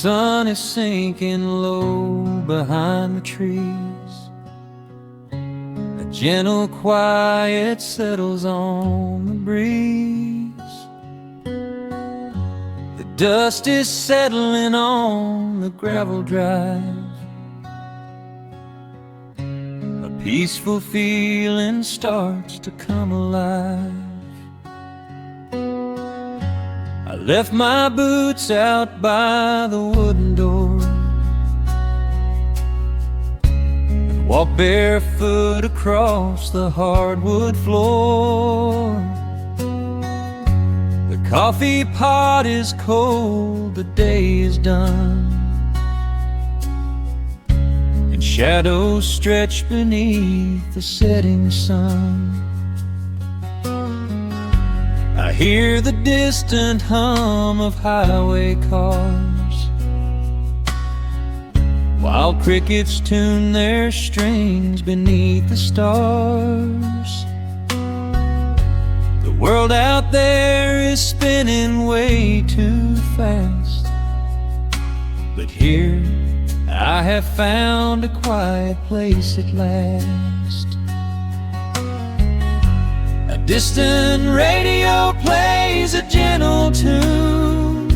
sun is sinking low behind the trees. A gentle quiet settles on the breeze. The dust is settling on the gravel drive. A peaceful feeling starts to come alive. I left my boots out by the wooden door and walked barefoot across the hardwood floor. The coffee pot is cold, the day is done, and shadows stretch beneath the setting sun. I hear the distant hum of highway cars, while crickets tune their strings beneath the stars. The world out there is spinning way too fast, but here I have found a quiet place at last. A distant radio plays a gentle tune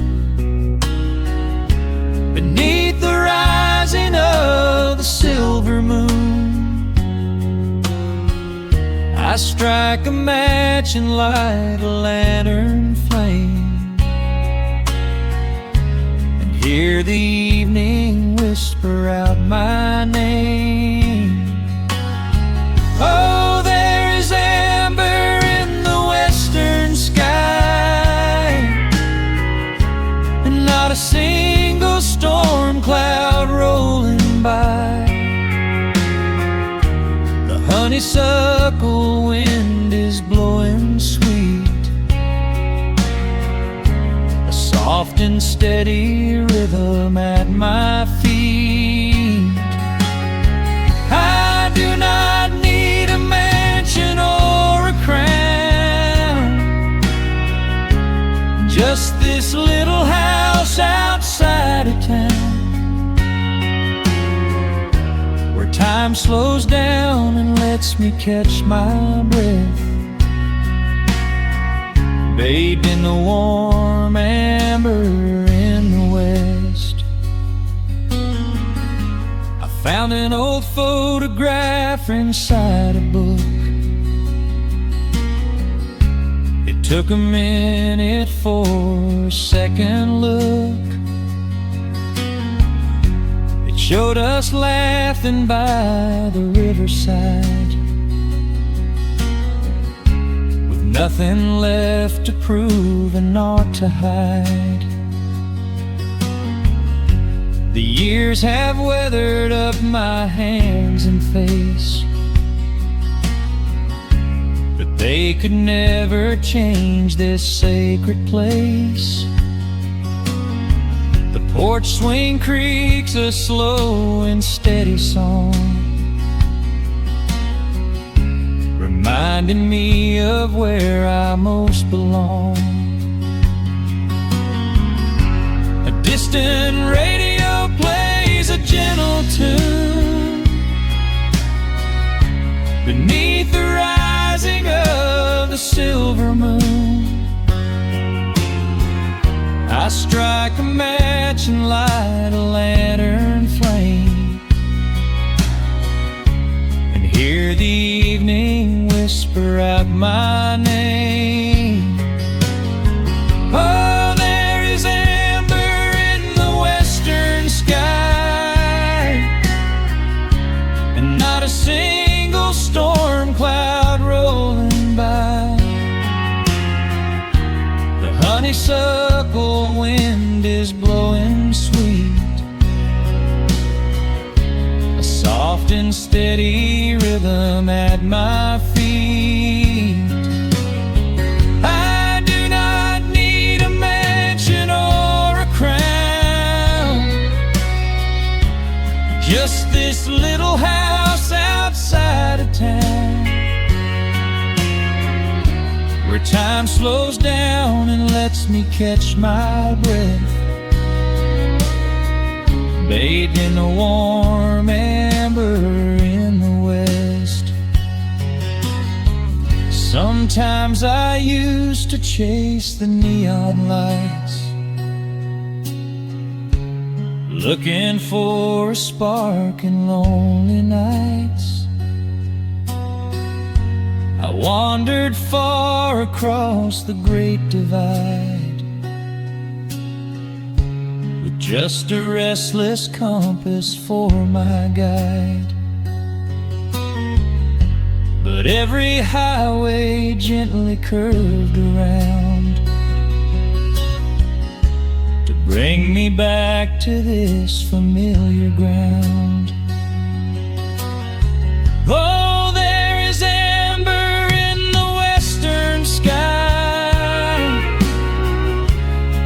beneath the rising of the silver moon. I strike a match and light a lantern flame, and hear the evening whisper out my name. Oh, there is amber in the western sky, and not a single storm cloud rolling by. The honeysuckle wind is blowing sweet, a soft and steady rhythm at my feet. I do not need a mansion or a crown, just this little house outside of town, where time slows down and lets me catch my breath, bathed in the warm amber in the west. I found an old photograph inside a book. It took a minute for a second look. It showed us laughing by the riverside, with nothing left to prove and naught to hide. The years have weathered up my hands and face, but they could never change this sacred place. The porch swing creaks a slow and steady song, reminding me of where I most belong. A distant radio plays a gentle tune beneath the rising of the silver moon. I strike a match and light a lantern flame, and hear the evening whisper out my name. Oh, there is amber in the western sky, and not a single storm cloud rolling by. The honeysuckle wind is blowing sweet, a soft and steady rhythm at my feet. I do not need a mansion or a crown, just this little house outside of town, where time slows down and lets me catch my breath, bathed in the warm amber in the west. Sometimes I used to chase the neon lights, looking for a spark in lonely nights. I wandered far across the great divide, with just a restless compass for my guide. But every highway gently curved around to bring me back to this familiar ground. Oh, there is amber in the western sky,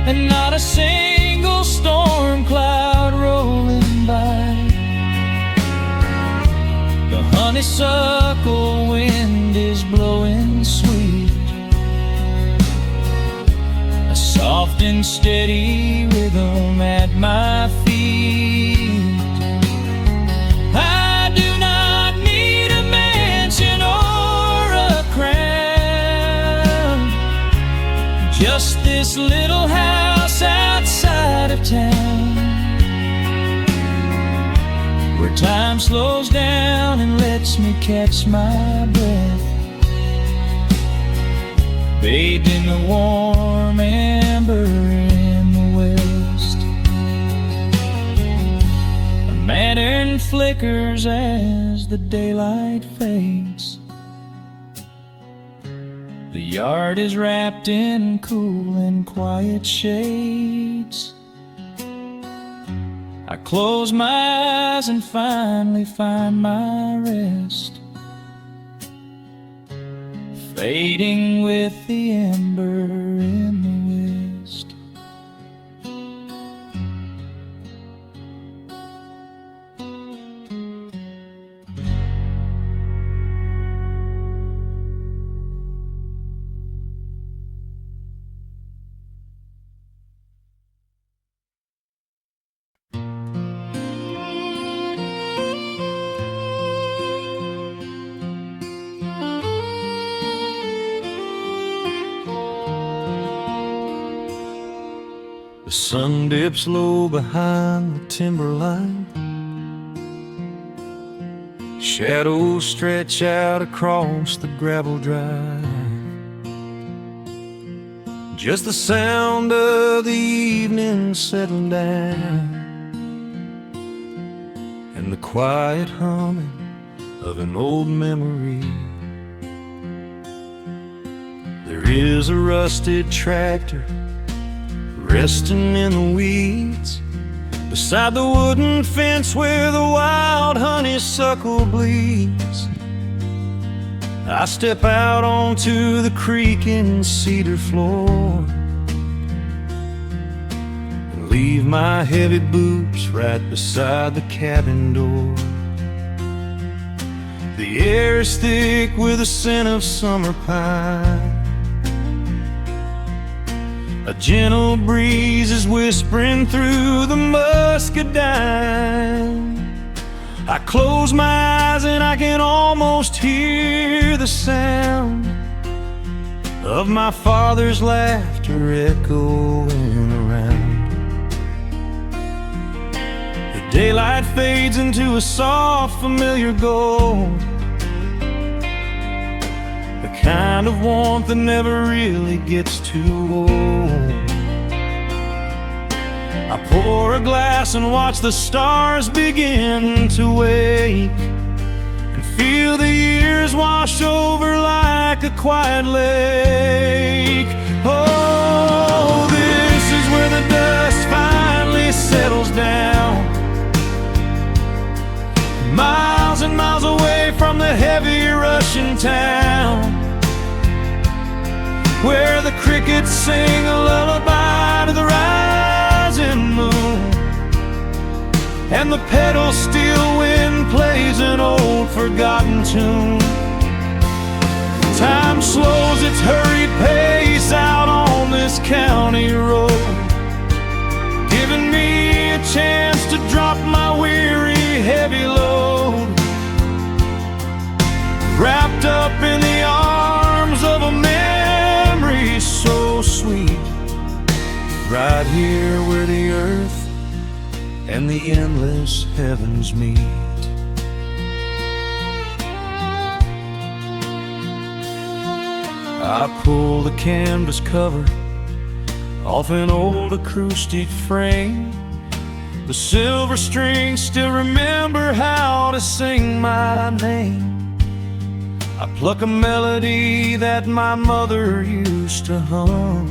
and not a single storm cloud rolling by. The honeysuckle wind is blowing sweet, a soft and steady rhythm at my feet. I do not need a mansion or a crown, just this little house outside of town, where time slows down and lets me catch my breath, bathed in the warm amber in the west. A lantern flickers as the daylight fades. The yard is wrapped in cool and quiet shades. I close my eyes and finally find my rest, fading with the ember in the west. The sun dips low behind the timberline. Shadows stretch out across the gravel drive. Just the sound of the evening settling down, and the quiet humming of an old memory. There is a rusted tractor resting in the weeds beside the wooden fence where the wild honeysuckle bleeds. I step out onto the creaking cedar floor and leave my heavy boots right beside the cabin door. The air is thick with the scent of summer pine. A gentle breeze is whispering through the muscadine. I close my eyes and I can almost hear the sound of my father's laughter echoing around. The daylight fades into a soft, familiar gold, the kind of warmth that never really gets too old. I pour a glass and watch the stars begin to wake, and feel the years wash over like a quiet lake. Oh, this is where the dust finally settles down, miles and miles away from the heavy Russian town, where the crickets sing a lullaby to the rising moon, and the pedal steel wind plays an old forgotten tune. Time slows its hurried pace out on this county road, giving me a chance to drop my weary, heavy load, wrapped up in the arms of a memory so sweet, right here where the earth and the endless heavens meet. I pull the canvas cover off an old acoustic frame. The silver strings still remember how to sing my name. I pluck a melody that my mother used to hum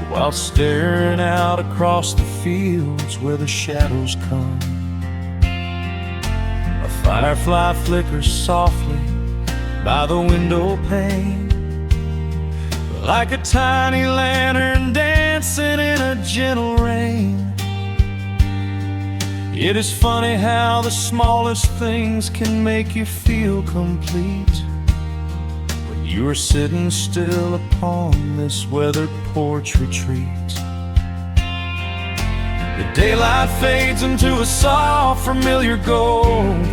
while staring out across the fields where the shadows come. A firefly flickers softly by the window pane, like a tiny lantern dancing in a gentle rain. It is funny how the smallest things can make you feel complete when you are sitting still upon this weathered porch retreat. The daylight fades into a soft, familiar gold,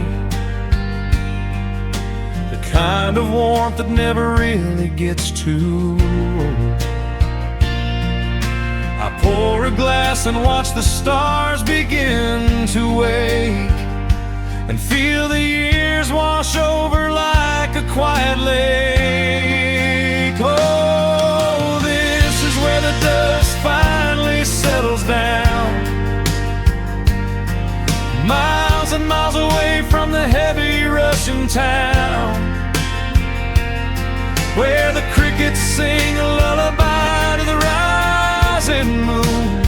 kind of warmth that never really gets too old. I pour a glass and watch the stars begin to wake, and feel the years wash over like a quiet lake. Oh, this is where the dust finally settles down, miles and miles away from the heavy Russian town, where the crickets sing a lullaby to the rising moon,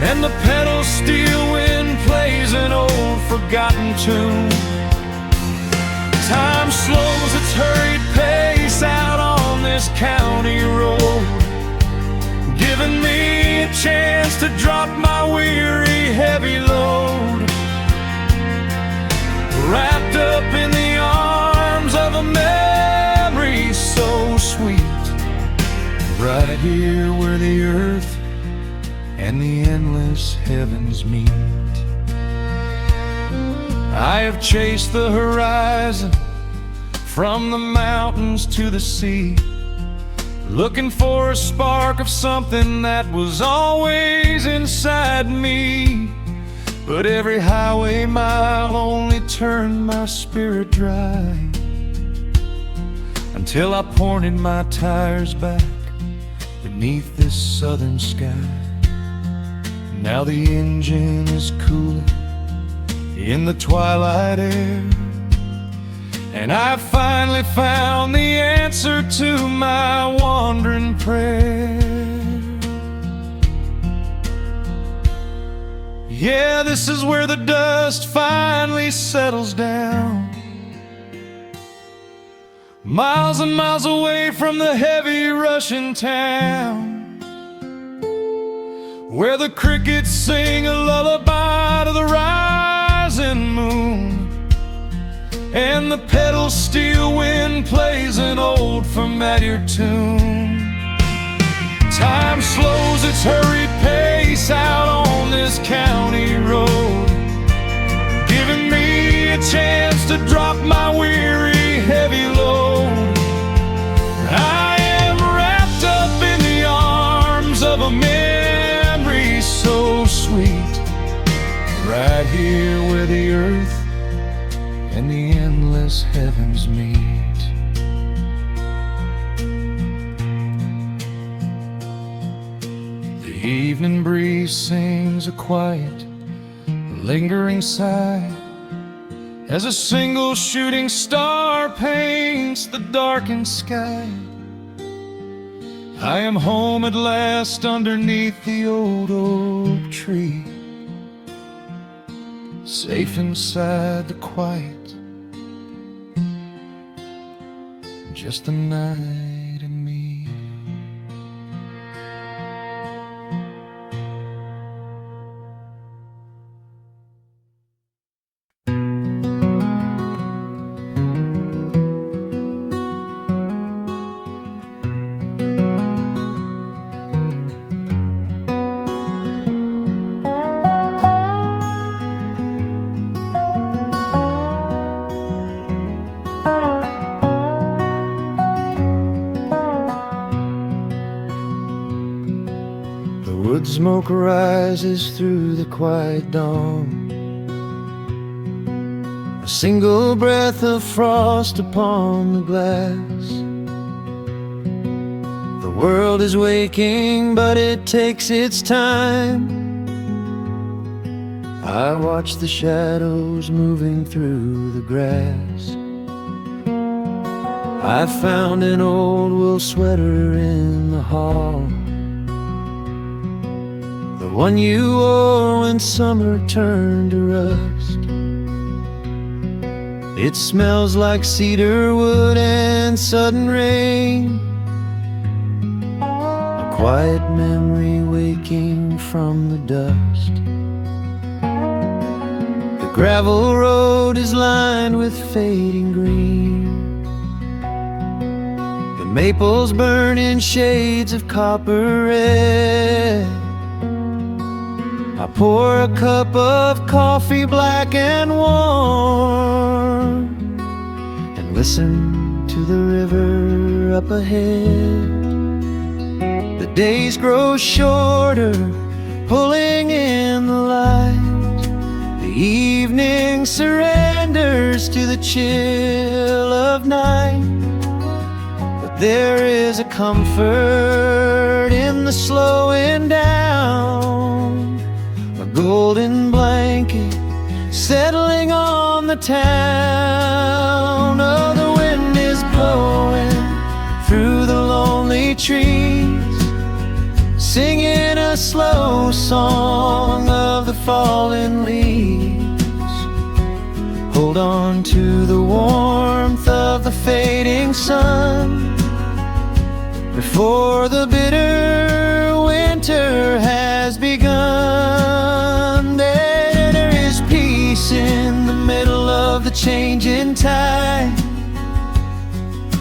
and the pedal steel wind plays an old forgotten tune. Time slows its hurried pace out on this county road, giving me a chance to drop my weary, heavy load, wrapped up in the arms of a memory so sweet, right here where the earth and the endless heavens meet. I have chased the horizon from the mountains to the sea, looking for a spark of something that was always inside me. But every highway mile only turned my spirit dry, until I pointed my tires back beneath this southern sky. Now the engine is cooling in the twilight air, and I finally found the answer to my wandering prayer. Yeah, this is where the dust finally settles down, miles and miles away from the heavy Russian town, where the crickets sing a lullaby to the rising moon, and the pedal steel wind plays an old familiar tune. Time slows its hurried pace out on this county road, giving me a chance to drop my weary, heavy load. I am wrapped up in the arms of a memory so sweet, right here where the earth and the endless heavens meet. The evening breeze sings a quiet, lingering sigh as a single shooting star paints the darkened sky. I am home at last underneath the old oak tree, safe inside the quiet, just the night and me. smoke rises through the quiet dawn. A single breath of frost upon the glass. The world is waking, but it takes its time. I watch the shadows moving through the grass. I found an old wool sweater in the hall, the one you wore when summer turned to rust. It smells like cedar wood and sudden rain, a quiet memory waking from the dust. The gravel road is lined with fading green. The maples burn in shades of copper red. I pour a cup of coffee black and warm, and listen to the river up ahead. The days grow shorter, pulling in the light. The evening surrenders to the chill of night. But there is a comfort in the slowing down, a golden blanket settling on the town. Oh, the wind is blowing through the lonely trees, singing a slow song of the fallen leaves. Hold on to the warmth of the fading sun before the bitter winter has begun. There is peace in the middle of the changing tide,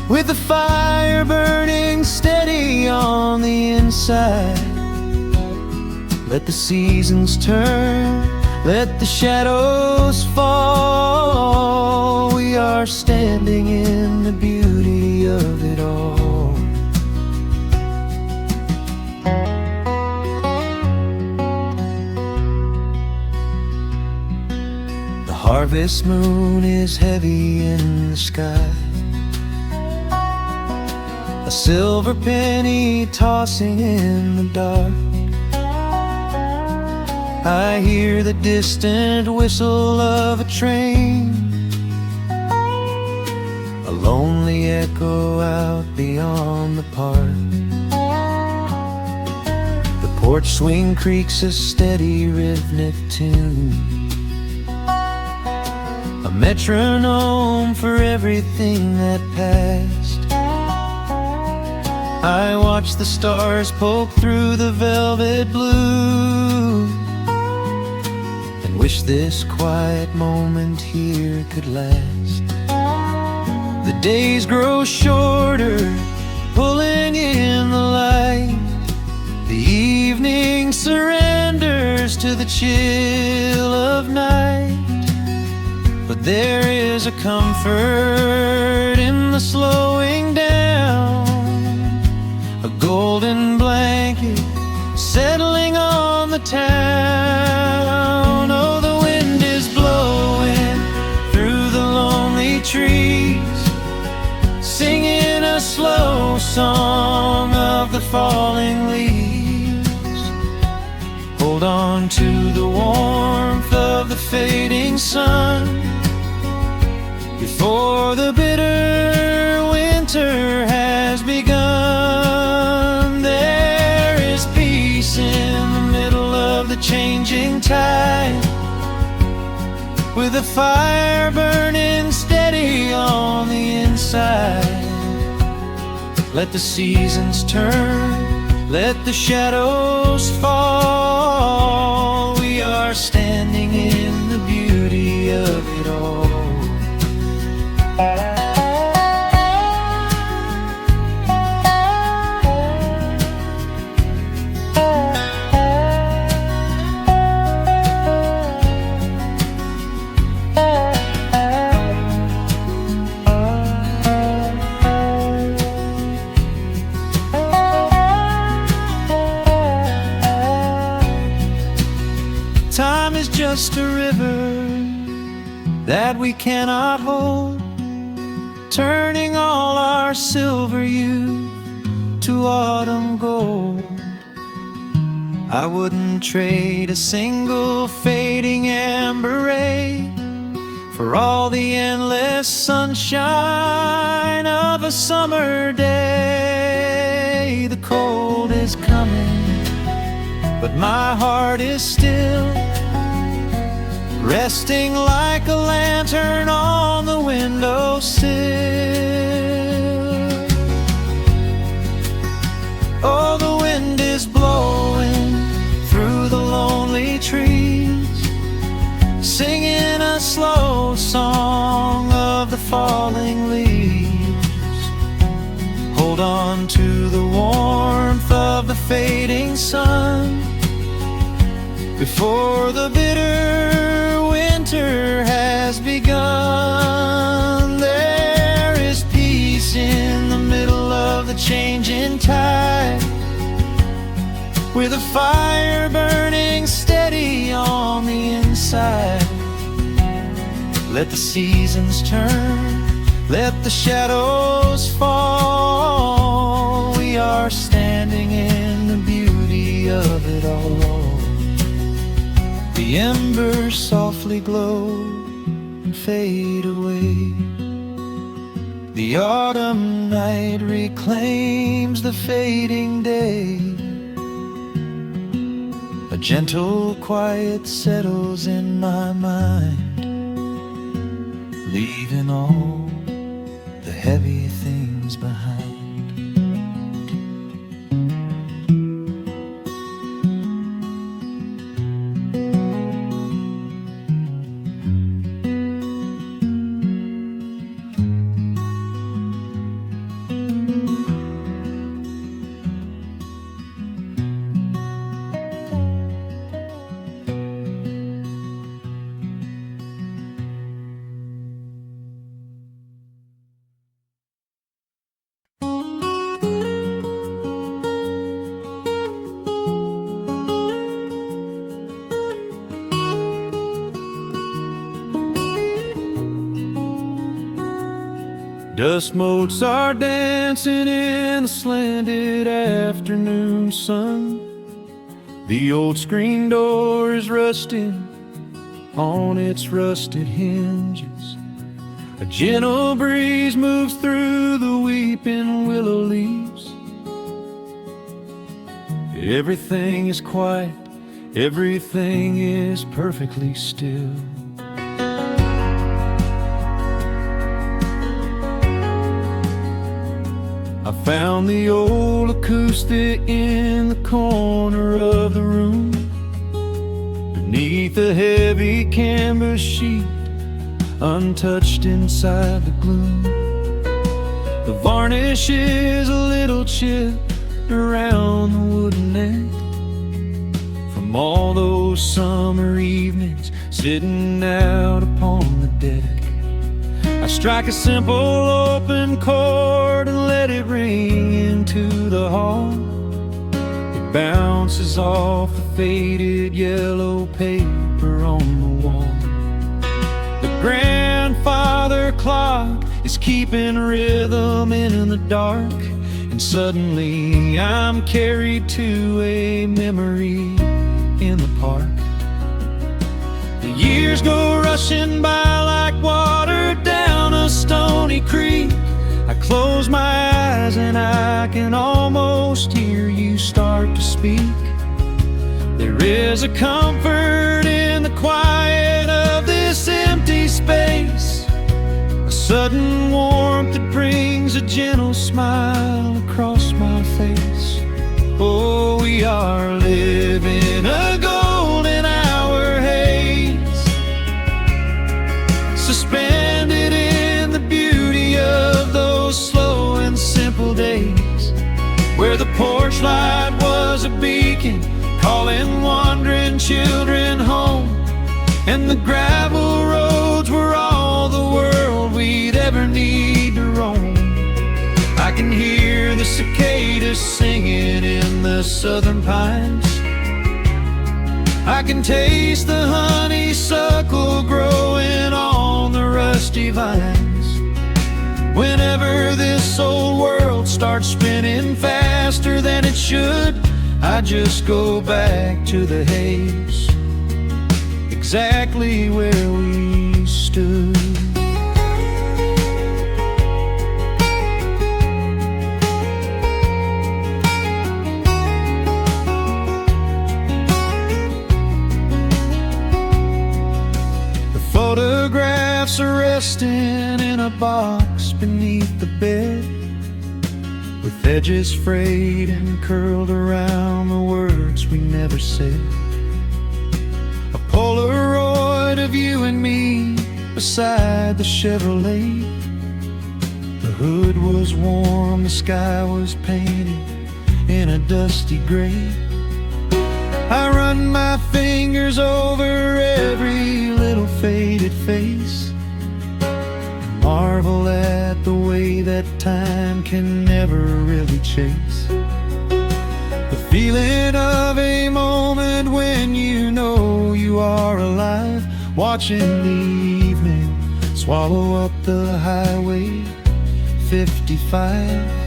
with the fire burning steady on the inside. Let the seasons turn, let the shadows fall. We are standing in the beauty of it all. The harvest moon is heavy in the sky, a silver penny tossing in the dark. I hear the distant whistle of a train, a lonely echo out beyond the park. The porch swing creaks a steady rhythmic tune, a metronome for everything that passed. I watch the stars poke through the velvet blue, and wish this quiet moment here could last. The days grow shorter, pulling in the light. The evening surrenders to the chill of night. But there is a comfort in the slowing down, a golden blanket settling on the town. Oh, the wind is blowing through the lonely trees, singing a slow song of the falling leaves. Hold on to the warmth of the fading sun before the bitter winter has begun. There is peace in the middle of the changing tide, with a fire burning steady on the inside. Let the seasons turn, let the shadows fall. We are standing in the beauty of it all. Time is just a river that we cannot hold, turning all our silver youth to autumn gold. I wouldn't trade a single fading amber ray for all the endless sunshine of a summer day. The cold is coming, but my heart is still resting like a lantern on the windowsill. Oh, the wind is blowing through the lonely trees, singing a slow song of the falling leaves. Hold on to the warmth of the fading sun before the bitter winter has begun. There is peace in the middle of the changing tide, with a fire burning steady on the inside. Let the seasons turn, let the shadows fall. We are standing in the beauty of it all. The embers softly glow and fade away. The autumn night reclaims the fading day. A gentle quiet settles in my mind, leaving all the heavy things behind. Dust motes are dancing in the slanted afternoon sun. The old screen door is rusting on its rusted hinges. A gentle breeze moves through the weeping willow leaves. Everything is quiet, everything is perfectly still. I found the old acoustic in the corner of the room, beneath a heavy canvas sheet, untouched inside the gloom. The varnish is a little chipped around the wooden neck from all those summer evenings sitting out upon the deck. I strike a simple open chord and let it ring into the hall. It bounces off the faded yellow paper on the wall. The grandfather clock is keeping rhythm in the dark, and suddenly I'm carried to a memory in the park. The years go rushing by like water down a stony creek. I close my eyes and I can almost hear you start to speak. There is a comfort in the quiet of this empty space, a sudden warmth that brings a gentle smile across my face. Oh, we are living a golden hour haze, suspended in the beauty of those slow and simple days, where the porch light was a beacon calling wandering children home, and the gravel roads were all the world we'd ever need to roam. I can hear the cicadas singing in the southern pines. I can taste the honeysuckle growing on the rusty vines. Whenever this old world starts spinning faster than it should, I just go back to the haze, exactly where we stood. The photographs are resting in a box beneath the bed, with edges frayed and curled around the words we never said. A Polaroid of you and me beside the Chevrolet. The hood was warm, the sky was painted in a dusty gray. I run my fingers over every little faded face, marvel at the way that time can never really chase. The feeling of a moment when you know you are alive, watching the evening swallow up the highway 55.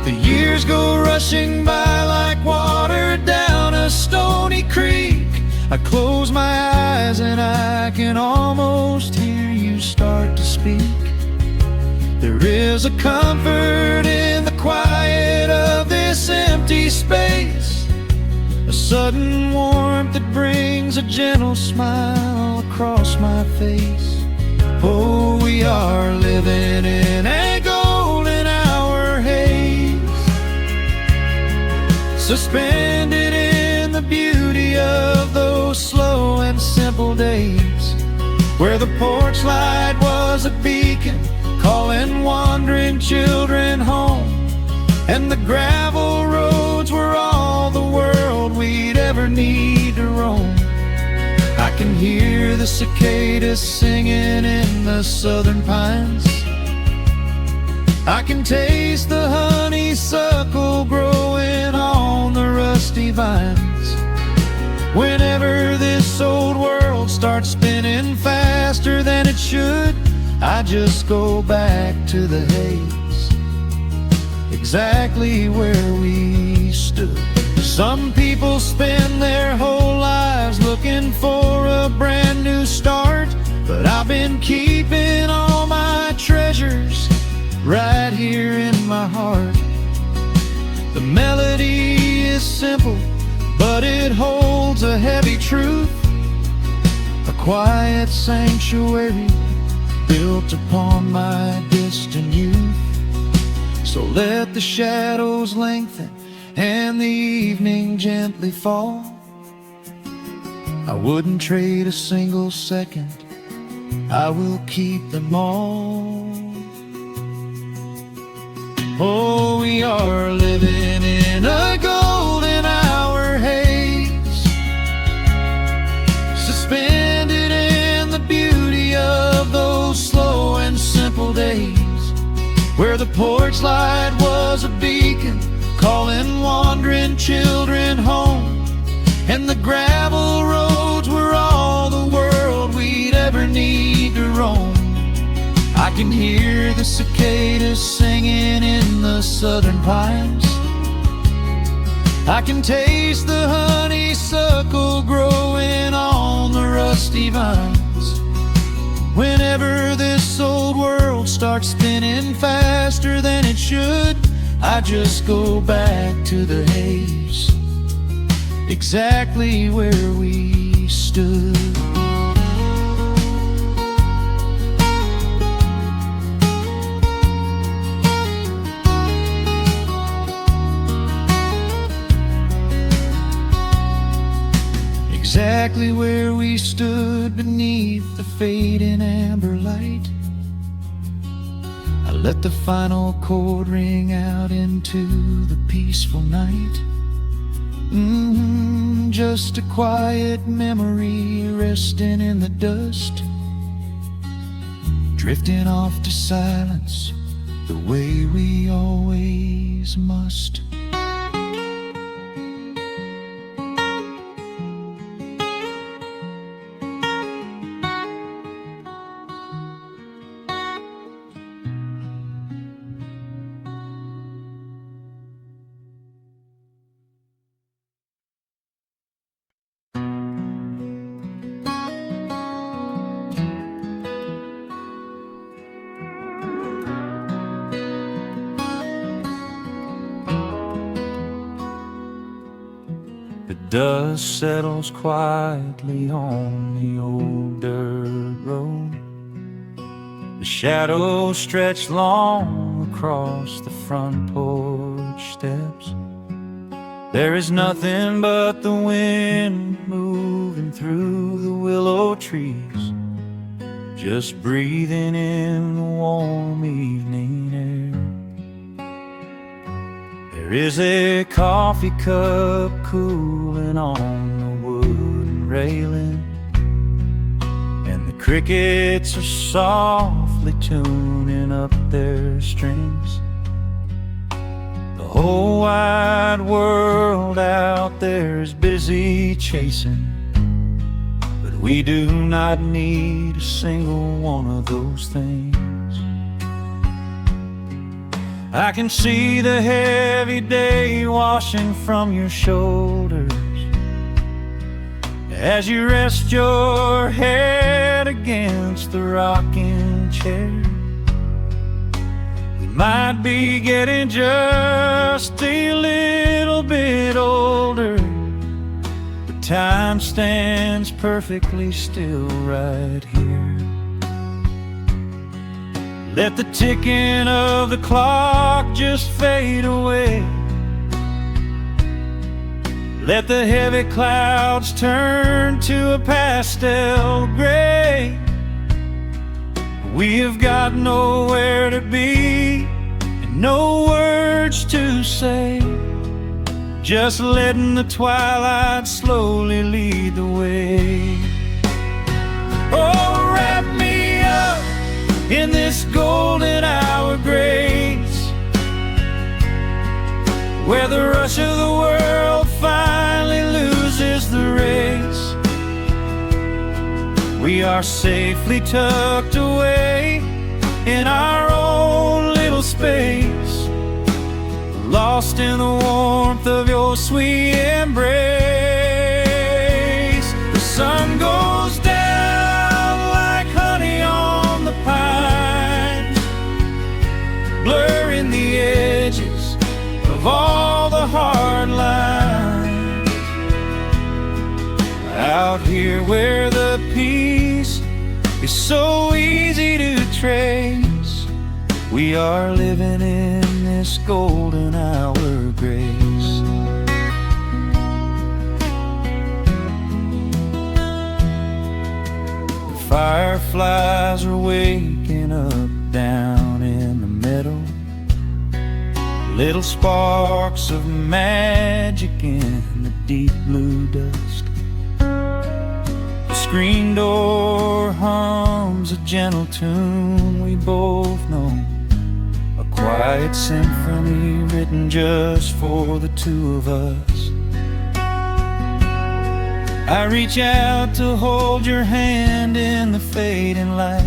The years go rushing by like water down a stony creek. I close my eyes and I can almost hear you start to speak. There is a comfort in the quiet of this empty space, a sudden warmth that brings a gentle smile across my face. Oh, we are living in a golden hour haze, suspended in the beauty of those slow and simple days, where the porch light was a beacon calling wandering children home, and the gravel roads were all the world we'd ever need to roam. I can hear the cicadas singing in the southern pines. I can taste the honeysuckle growing on the rusty vines. Whenever this old world starts spinning faster than it should, I just go back to the haze, exactly where we stood. Some people spend their whole lives looking for a brand new start, but I've been keeping all my treasures right here in my heart. The melody is simple, but it holds a heavy truth, a quiet sanctuary built upon my distant youth. So let the shadows lengthen and the evening gently fall. I wouldn't trade a single second, I will keep them all. Oh, we are living in a golden hour haze, suspended in the beauty of those slow and simple days, where the porch light was a beacon calling wandering children home, and the gravel roads were all the world we'd ever need to roam. I can hear the cicadas singing in the southern pines. I can taste the honeysuckle growing on the rusty vines. Whenever this old world starts spinning faster than it should, I just go back to the haze, exactly where we stood. Exactly where we stood beneath the fading amber light. I let the final chord ring out into the peaceful night. Just a quiet memory resting in the dust, drifting off to silence the way we always must. dust settles quietly on the old dirt road. The shadows stretch long across the front porch steps. There is nothing but the wind moving through the willow trees, just breathing in the warm evening air. There is a coffee cup cooling on the wooden railing, and the crickets are softly tuning up their strings. The whole wide world out there is busy chasing, but we do not need a single one of those things. I can see the heavy day washing from your shoulders as you rest your head against the rocking chair. We might be getting just a little bit older, but time stands perfectly still right here. Let the ticking of the clock just fade away. Let the heavy clouds turn to a pastel gray. We have got nowhere to be and no words to say, just letting the twilight slowly lead the way. Oh, wrap me up in this golden hour grace, where the rush of the world finally loses the race. We are safely tucked away in our own little space, lost in the warmth of your sweet embrace. The sun goes down like honey on the pine, blurring the edges of all the hard lines. Out here where the peace is so easy to trace, we are living in this golden hour grace. The fireflies are waking up down in the meadow, little sparks of magic in the deep blue dusk. The screen door hums a gentle tune we both know, a quiet symphony written just for the two of us. I reach out to hold your hand in the fading light.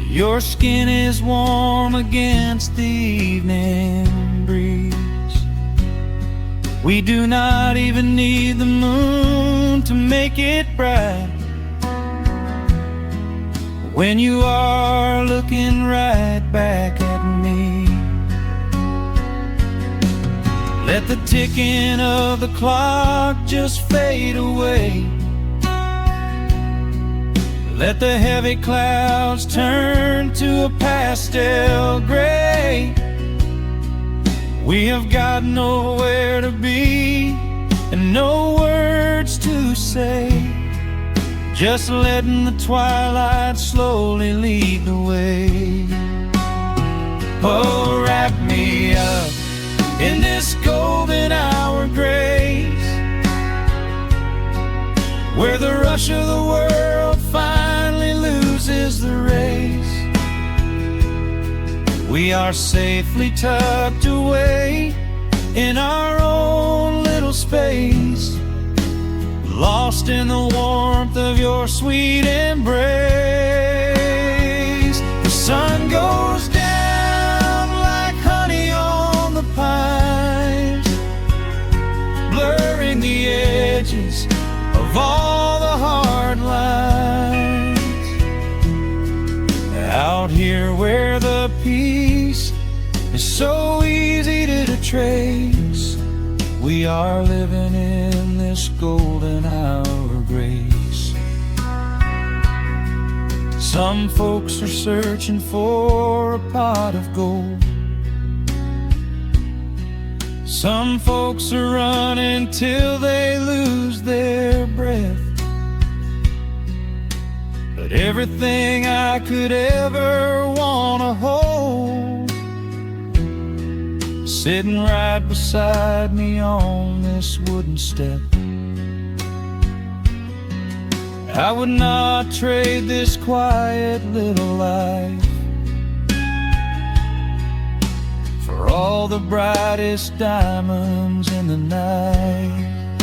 Your skin is warm against the evening breeze. We do not even need the moon to make it bright, when you are looking right back at me. Let the ticking of the clock just fade away. Let the heavy clouds turn to a pastel gray. We have got nowhere to be and no words to say, just letting the twilight slowly lead the way. Oh, wrap me up in this golden hour grace, where the rush of the world finally loses the race. We are safely tucked away in our own little space, lost in the warmth of your sweet embrace. The sun goes down like honey on the pines, blurring the edges of all the hard lines. Out here where the peace is so easy to trace, we We are living in this golden hour of grace. Some folks are searching for a pot of gold. Some folks are running till they lose their breath. But everything I could ever want to hold, sitting right beside me on this wooden step. I would not trade this quiet little life for all the brightest diamonds in the night.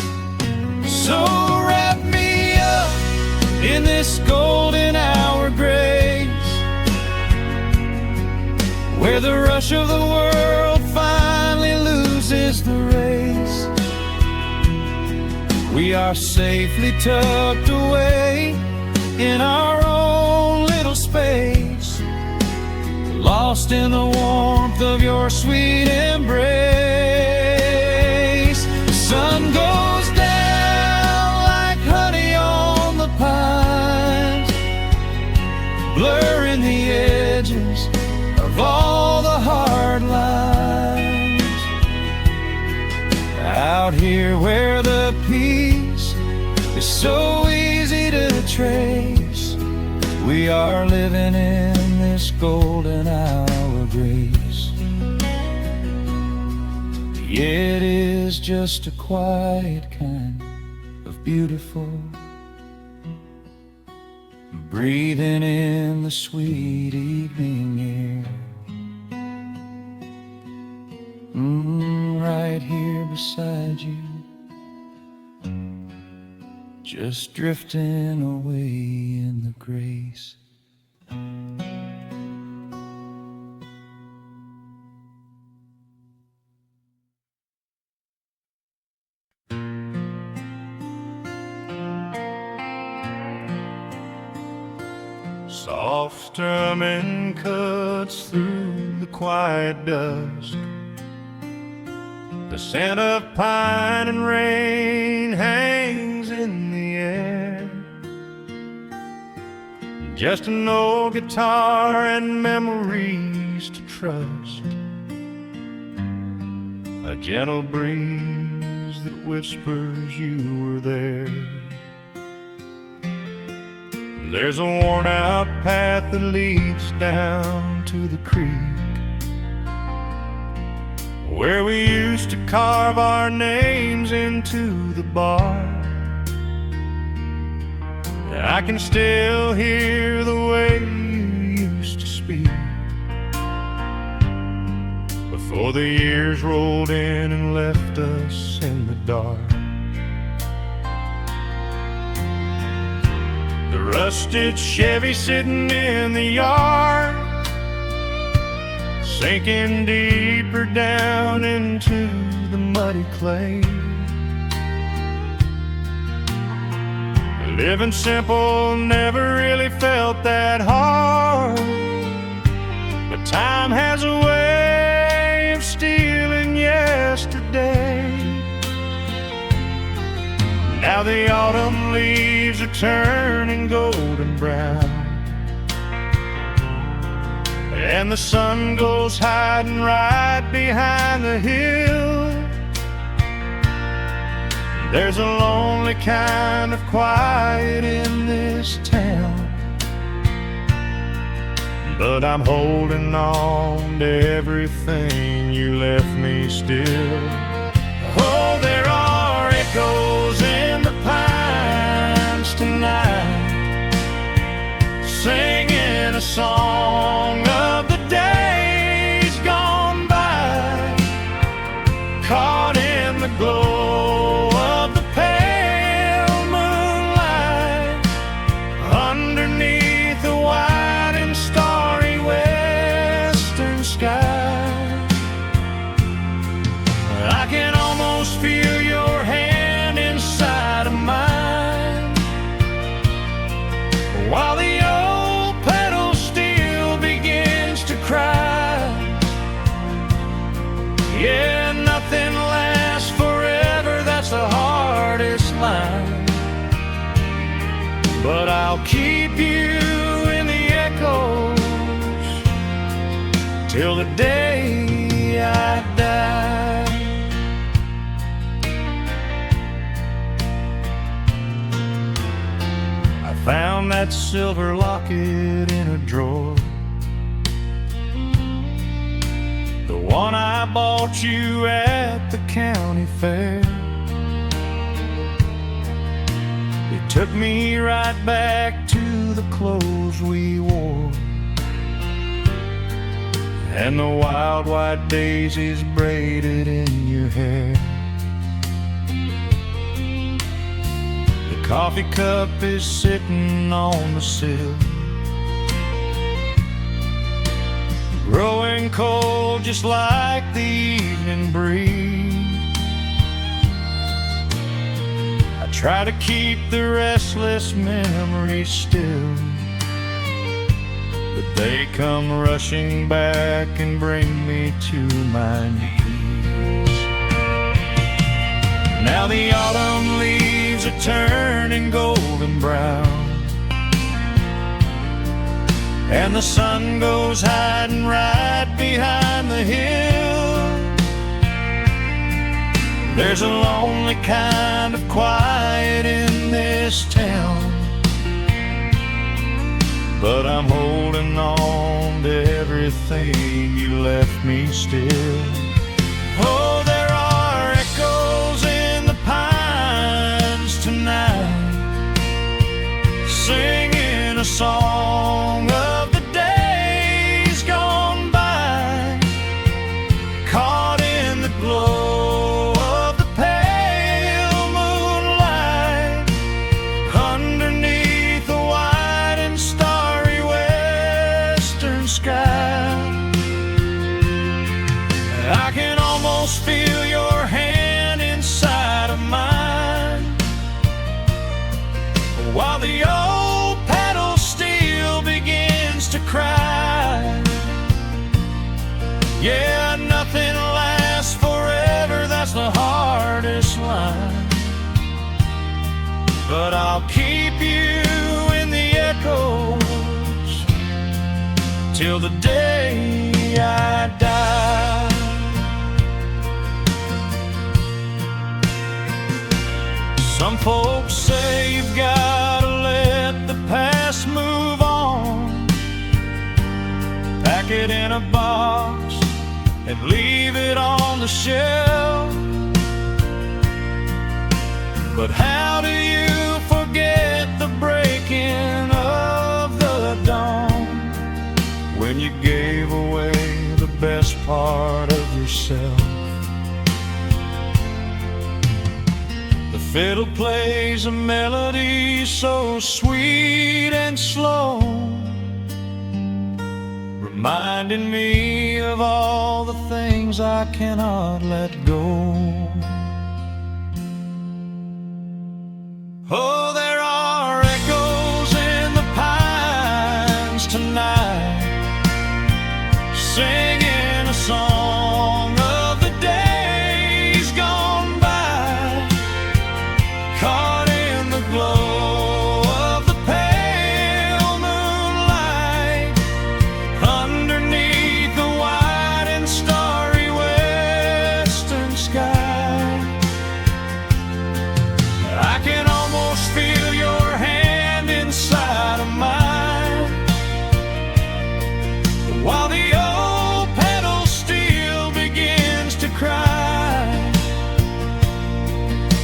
So wrap me up in this golden hour grace, where the rush of the world finally loses the race. We are safely tucked away in our own little space, lost in the warmth of your sweet embrace. The sun goes down like honey on the pines, blurring the edges of all the hard lines. Out here where the peace is so easy to trace, we are living in this golden hour of grace. It is just a quiet kind of beautiful, breathing in the sweet evening air. Right here beside you, just drifting away in the grace. Soft strumming cuts through the quiet dusk. The scent of pine and rain hangs in the air. Just an old guitar and memories to trust, a gentle breeze that whispers you were there. There's a worn-out path that leads down to the creek, where we used to carve our names into the bark. I can still hear the way you used to speak before the years rolled in and left us in the dark. The rusted Chevy sitting in the yard, sinking deeper down into the muddy clay. Living simple never really felt that hard, but time has a way of stealing yesterday. Now the autumn leaves are turning golden brown, and the sun goes hiding right behind the hill. There's a lonely kind of quiet in this town, but I'm holding on to everything you left me still. Oh, there are echoes in the pines tonight, singing a song of the days gone by, caught in the glow of the pale moonlight, underneath the white and starry western sky. I can almost feel your hand inside of mine, while the old pedals still but I'll keep you in the echoes till the day I die. I found that silver locket in a drawer, the one I bought you at the county fair. It took me right back to the clothes we wore and the wild white daisies braided in your hair. The coffee cup is sitting on the sill, growing cold just like the evening breeze. I try to keep the restless memories still, but they come rushing back and bring me to my knees. Now the autumn leaves are turning golden brown, and the sun goes hiding right behind the hill. There's a lonely kind of quiet in this town, but I'm holding on to everything you left me still. Oh, there are echoes in the pines tonight, singing a song of the days gone by, caught in the glow of the pale moonlight, underneath the white and starry western sky. I can almost feel your hand inside of mine, while the old pedal steel begins to cry. Yeah, nothing lasts forever, that's the hardest line, but I'll keep you in the echoes till the day I die. Some folks say you've gotta let the past move on, pack it in a box and leave it on the shelf. But how do you forget the breaking of the dawn, when you gave away the best part of yourself? The fiddle plays a melody so sweet and slow, reminding me of all the things I cannot let go. Oh, there are echoes in the pines tonight, singing a song of the days gone by, caught in the glow of the pale moonlight, underneath the white and starry western sky. I can almost feel your hand inside of mine, while the old pedal steel begins to cry.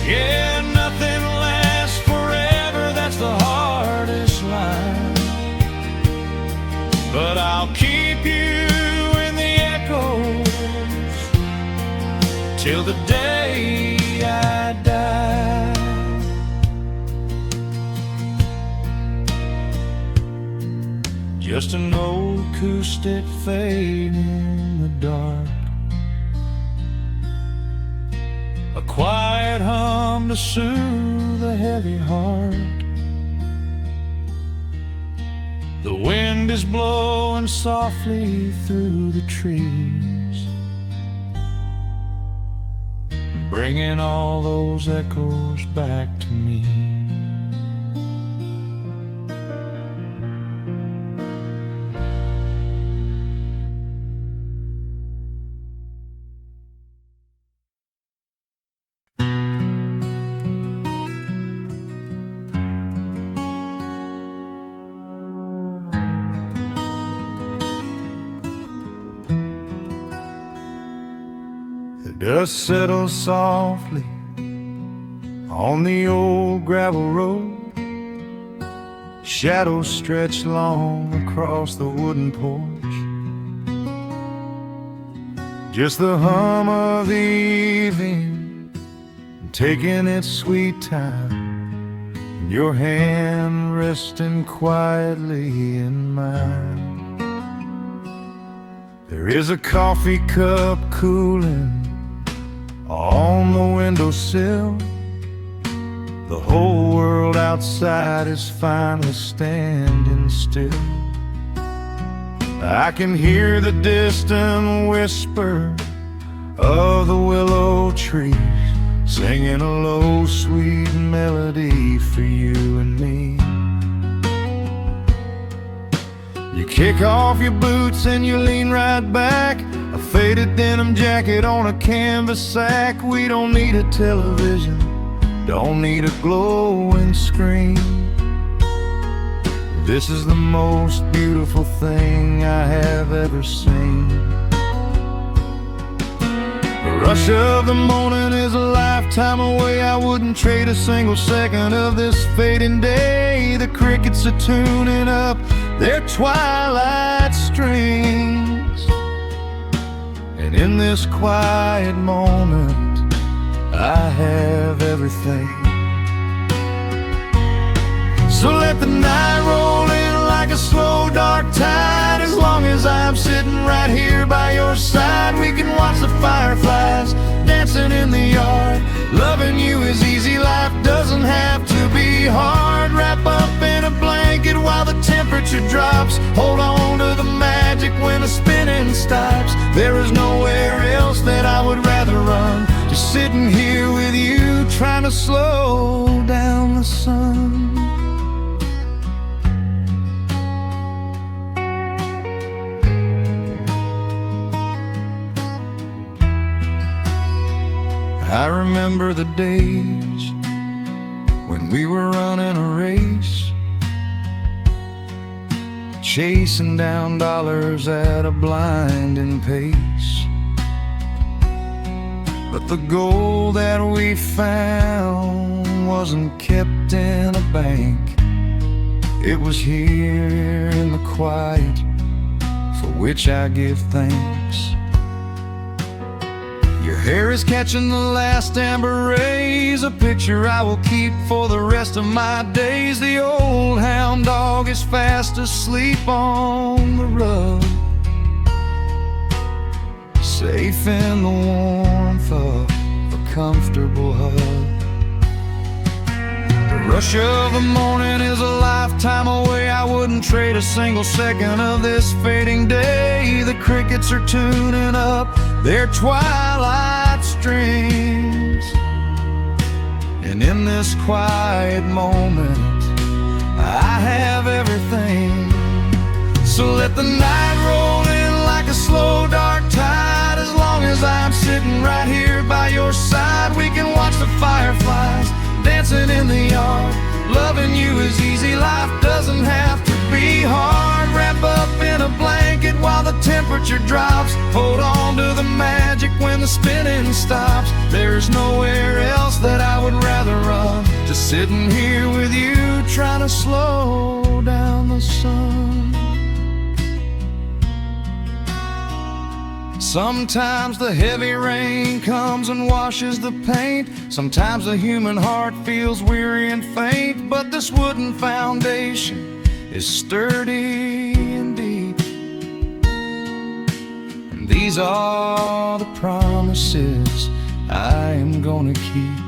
Yeah, nothing lasts forever, that's the hardest line, but I'll keep you in the echoes till the day I die. Just an old acoustic fading in the dark, a quiet hum to soothe a heavy heart. The wind is blowing softly through the trees, bringing all those echoes back to me. Dust settles softly on the old gravel road. Shadows stretch long across the wooden porch. Just the hum of the evening taking its sweet time, your hand resting quietly in mine. There is a coffee cup cooling on the windowsill. The whole world outside is finally standing still. I can hear the distant whisper of the willow trees, singing a low, sweet melody for you and me. You kick off your boots and you lean right back, a faded denim jacket on a canvas sack. We don't need a television, don't need a glowing screen. This is the most beautiful thing I have ever seen. The rush of the morning is a lifetime away. I wouldn't trade a single second of this fading day. The crickets are tuning up their twilight strings, and in this quiet moment I have everything. So let the night roll in like a slow dark tide. As long as I'm sitting right here by your side, we can watch the fireflies dancing in the yard. Loving you is easy, life doesn't have to be hard. Wrap up in a blanket while the temperature drops. Hold on to the magic when the spinning stops. There is nowhere else that I would rather run, just sitting here with you, trying to slow down the sun. I remember the days when we were running a race, chasing down dollars at a blinding pace. But the gold that we found wasn't kept in a bank. It was here in the quiet, for which I give thanks. Your hair is catching the last amber rays, a picture I will keep for the rest of my days. The old hound dog is fast asleep on the rug, safe in the warmth of a comfortable hug. The rush of the morning is a lifetime away. I wouldn't trade a single second of this fading day. The crickets are tuning up their twilight strings, and in this quiet moment I have everything. So let the night roll in like a slow dark tide. As long as I'm sitting right here by your side, we can watch the fireflies dancing in the yard. Loving you is easy, life doesn't have to be hard. Wrap up in a blanket while the temperature drops. Hold on to the magic when the spinning stops. There's nowhere else that I would rather run, just sitting here with you, trying to slow down the sun. Sometimes the heavy rain comes and washes the paint. Sometimes the human heart feels weary and faint. But this wooden foundation is sturdy and deep, and these are the promises I am gonna keep.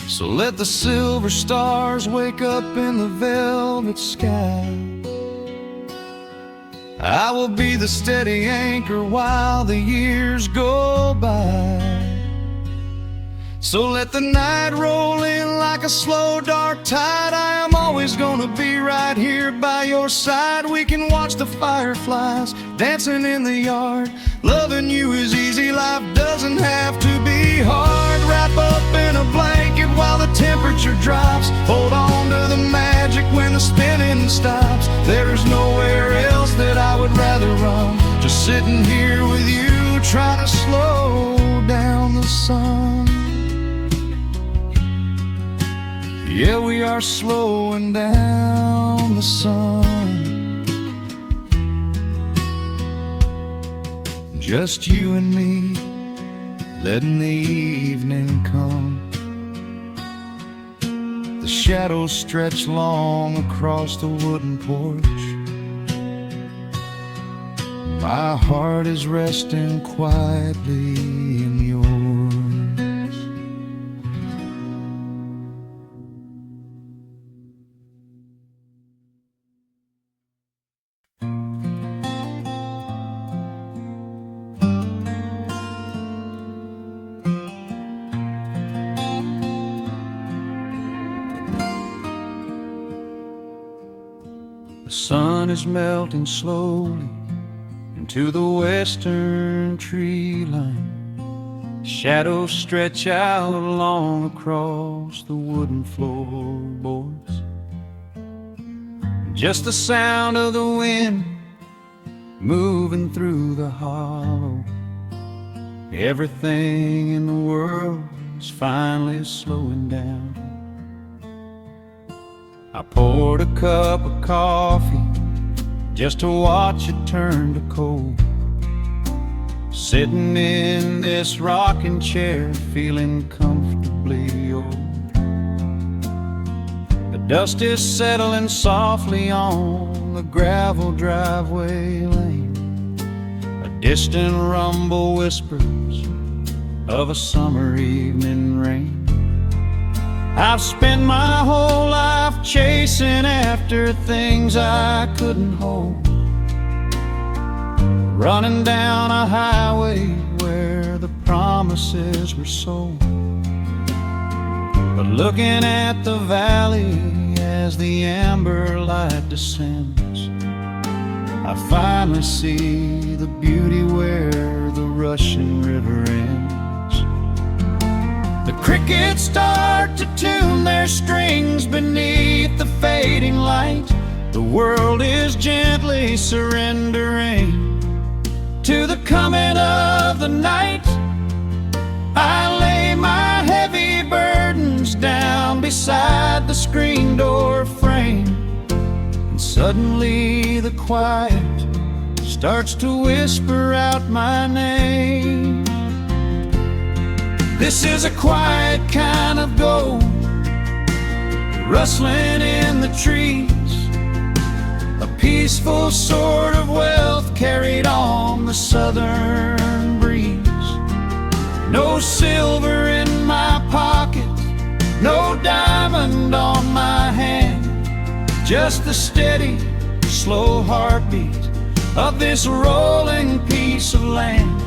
So let the silver stars wake up in the velvet sky. I will be the steady anchor while the years go by. So let the night roll in like a slow dark tide. I am always gonna be right here by your side. We can watch the fireflies dancing in the yard. Loving you is easy, life doesn't have to be hard. Wrap up in a blanket while the temperature drops. Hold on to the magic when the spinning stops. There's nowhere that I would rather run, just sitting here with you, trying to slow down sun. Yeah, we are slowing down the sun. Just you and me, letting the evening come. The shadows stretch long across the wooden porch. My heart is resting quietly in yours. The sun is melting slowly into the western tree line. Shadows stretch out long across the wooden floorboards. Just the sound of the wind moving through the hollow. Everything in the world is finally slowing down. I poured a cup of coffee just to watch it turn to cold. Sitting in this rocking chair, feeling comfortably old. The dust is settling softly on the gravel driveway lane. A distant rumble whispers of a summer evening rain. I've spent my whole life chasing after things I couldn't hold, running down a highway where the promises were sold. But looking at the valley as the amber light descends, I finally see the beauty where the rushing river ends. The crickets start to tune their strings beneath the fading light. The world is gently surrendering to the coming of the night. I lay my heavy burdens down beside the screen door frame, and suddenly the quiet starts to whisper out my name. This is a quiet kind of gold, rustling in the trees, a peaceful sort of wealth carried on the southern breeze. No silver in my pocket, no diamond on my hand, just the steady, slow heartbeat of this rolling piece of land.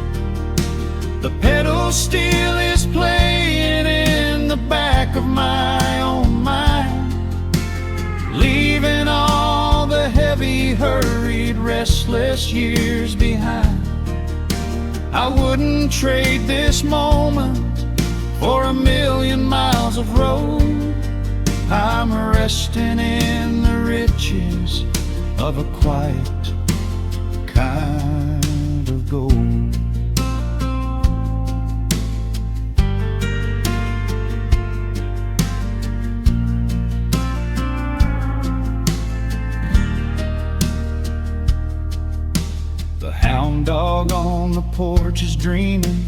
The pedal steel is playing in the back of my own mind, leaving all the heavy, hurried, restless years behind. I wouldn't trade this moment for 1,000,000 miles of road. I'm resting in the riches of a quiet kind of gold. Hound dog on the porch is dreaming,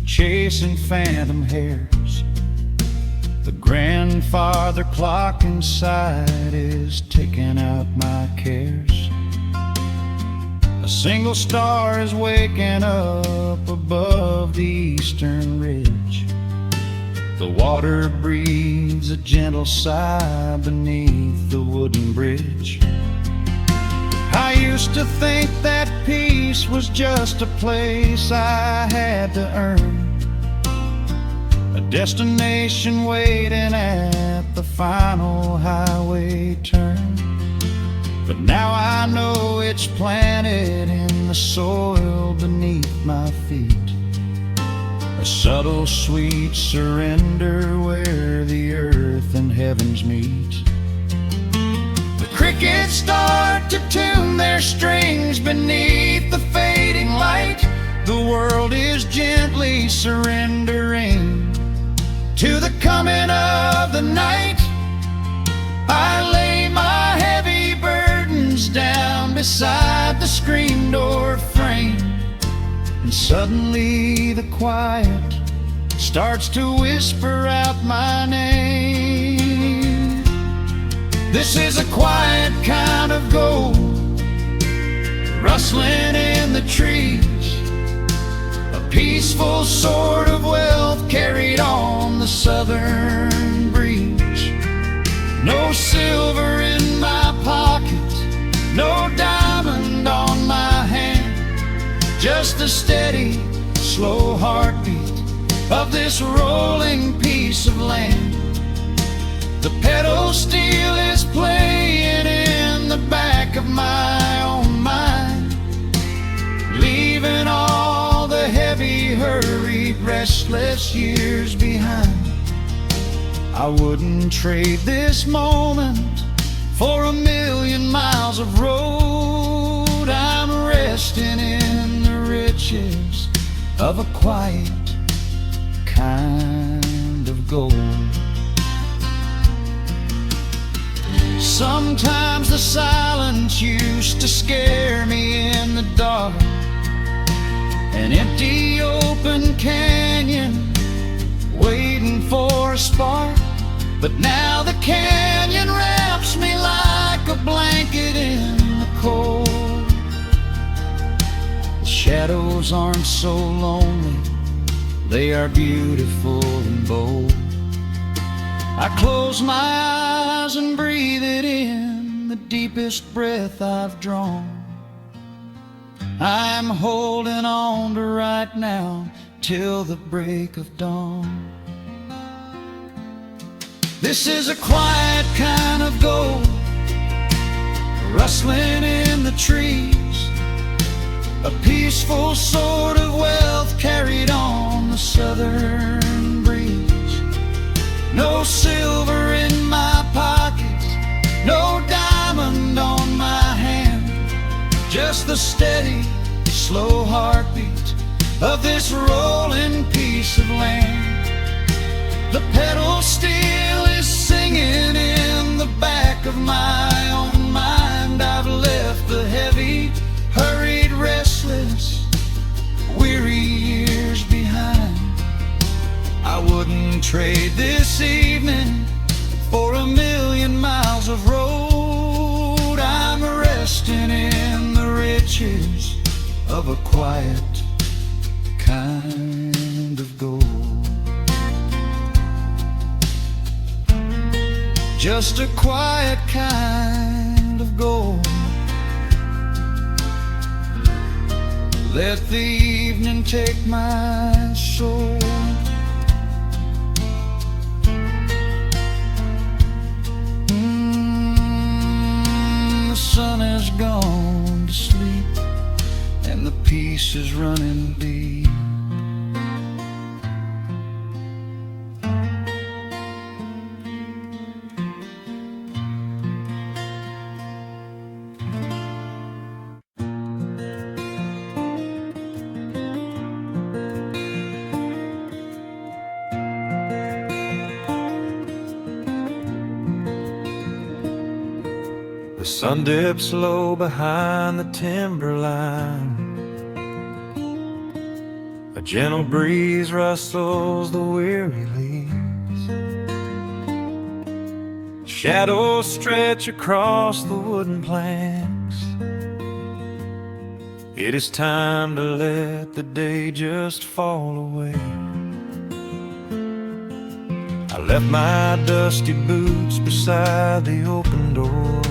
chasing phantom hares. The grandfather clock inside is taking out my cares. A single star is waking up above the eastern ridge. The water breathes a gentle sigh beneath the wooden bridge. I used to think that peace was just a place I had to earn, a destination waiting at the final highway turn. But now I know it's planted in the soil beneath my feet, a subtle sweet surrender where the earth and heavens meet. Crickets start to tune their strings beneath the fading light. the world is gently surrendering to the coming of the night. I lay my heavy burdens down beside the screen door frame, and suddenly the quiet starts to whisper out my name. This is a quiet kind of gold, rustling in the trees, a peaceful sort of wealth carried on the southern breeze. No silver in my pocket, no diamond on my hand, just the steady, slow heartbeat of this rolling piece of land. The pedal steel is playing in the back of my own mind, leaving all the heavy, hurried, restless years behind. I wouldn't trade this moment for 1,000,000 miles of road. I'm resting in the riches of a quiet kind of gold. Sometimes the silence used to scare me in the dark, an empty open canyon waiting for a spark. But now the canyon wraps me like a blanket in the cold. The shadows aren't so lonely, they are beautiful and bold. I close my eyes and breathe it in, the deepest breath I've drawn. I'm holding on to right now till the break of dawn. This is a quiet kind of gold, rustling in the trees, a peaceful sort of wealth carried on the southern breeze. No silver in my pocket, no diamond on my hand, just the steady, slow heartbeat of this rolling piece of land. The pedal steel is singing in the back of my own mind. I've left the heavy, hurried, restless, weary years behind. I wouldn't trade this evening for 1,000,000 miles of road. I'm resting in the riches of a quiet kind of gold. Just a quiet kind of gold. Let the evening take my soul. The sun has gone to sleep and the peace is running deep. The sun dips low behind the timberline. A gentle breeze rustles the weary leaves. Shadows stretch across the wooden planks. It is time to let the day just fall away. I left my dusty boots beside the open door,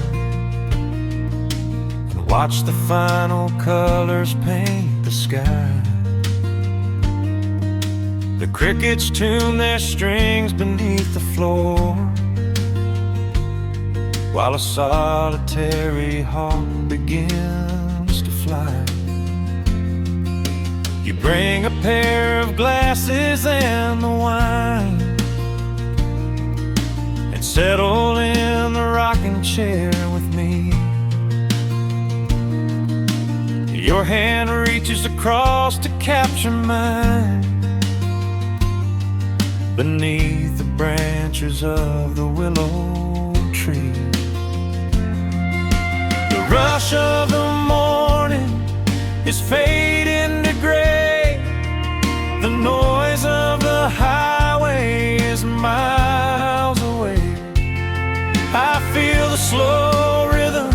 watch the final colors paint the sky. The crickets tune their strings beneath the floor, while a solitary hawk begins to fly. You bring a pair of glasses and the wine, and settle in the rocking chair with me. Your hand reaches across across to capture mine. Beneath the branches of the willow tree, the rush of the morning is fading to gray. The noise of the highway is miles away. I feel the slow rhythm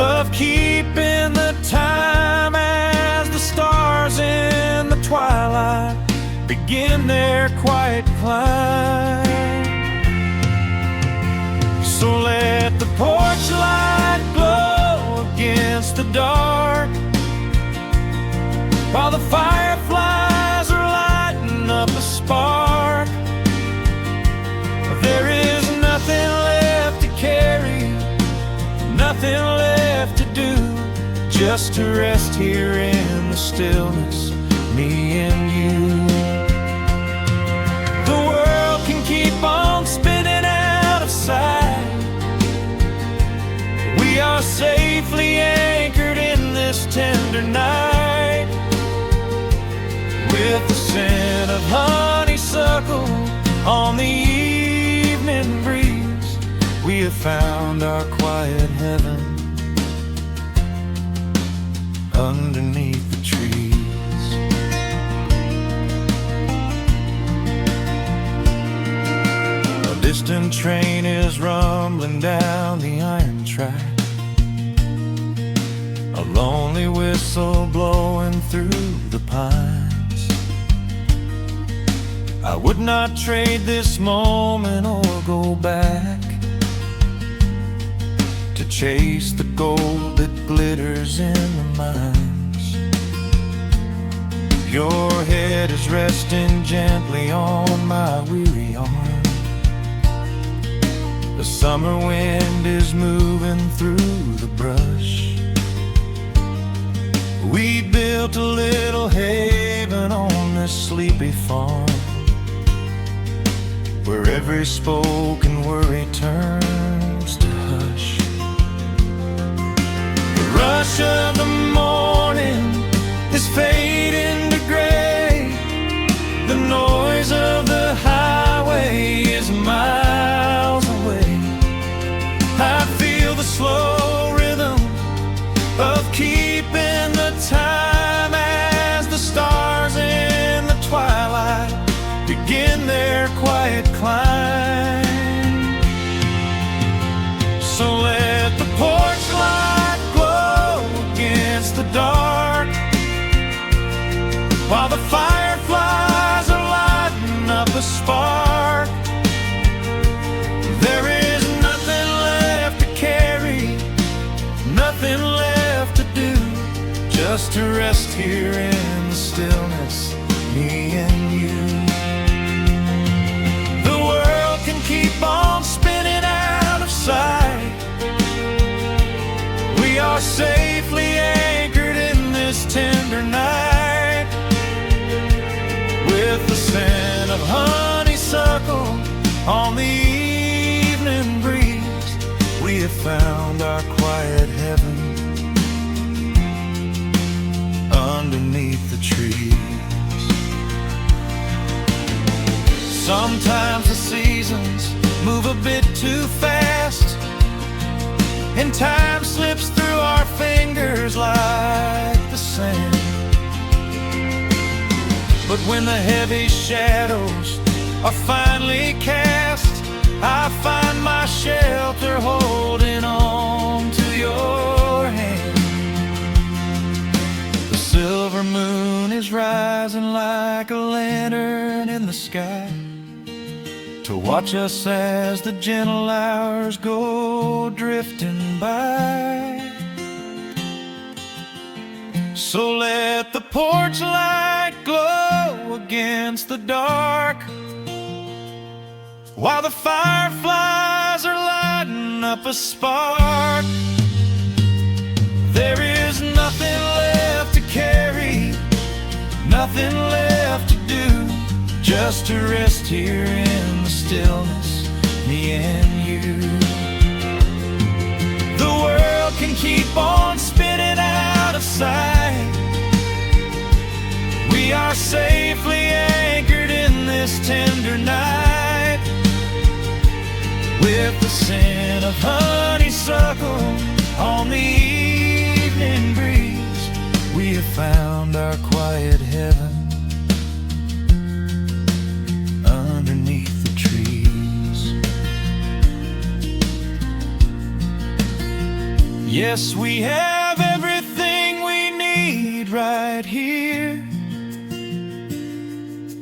of keeping the time as the stars in the twilight begin their quiet climb. So let the porch light glow against the dark, while the fireflies are lighting up a spark. There is nothing left to carry, nothing left to do, just to rest here in the stillness, me and you. The world can keep on spinning out of sight. We are safely anchored in this tender night. With the scent of honeysuckle on the evening breeze, we have found our quiet heaven underneath the trees. A distant train is rumbling down the iron track, a lonely whistle blowing through the pines. I would not trade this moment or go back to chase the gold that glitters in the mines. Your head is resting gently on my weary arm. The summer wind is moving through the brush. We built a little haven on this sleepy farm, where every spoken worry turns to hush. The rush of the morning is fading to gray. The noise of the highway is miles away. I feel the slow rhythm of keeping the time as the stars in the twilight begin their quiet climb. So let the porch light glow against the dark, while the fireflies are lighting up a spark. There is nothing left to carry, nothing left to do, just to rest here in the stillness, me and you. Keep on spinning out of sight. We are safely anchored in this tender night. With the scent of honeysuckle on the evening breeze, we have found our quiet heaven underneath the trees. Sometimes the seasons move a bit too fast, and time slips through our fingers like the sand. But when the heavy shadows are finally cast, I find my shelter holding on to your hand. The silver moon is rising like a lantern in the sky, to watch us as the gentle hours go drifting by. So let the porch light glow against the dark, while the fireflies are lighting up a spark. There is nothing left to carry, nothing left to do, just to rest here in the stillness, me and you. The world can keep on spinning out of sight. with the scent of honeysuckle on the evening breeze. We have found our quiet heaven underneath the trees. Yes, we have everything we need right here.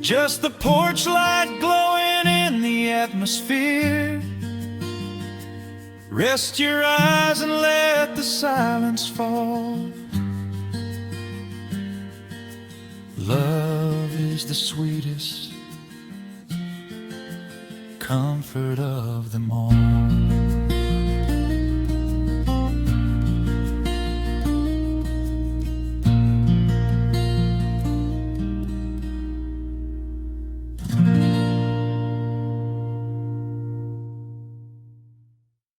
Just the porch light glowing in the atmosphere. Rest your eyes and let the silence fall. Love is the sweetest comfort of them all.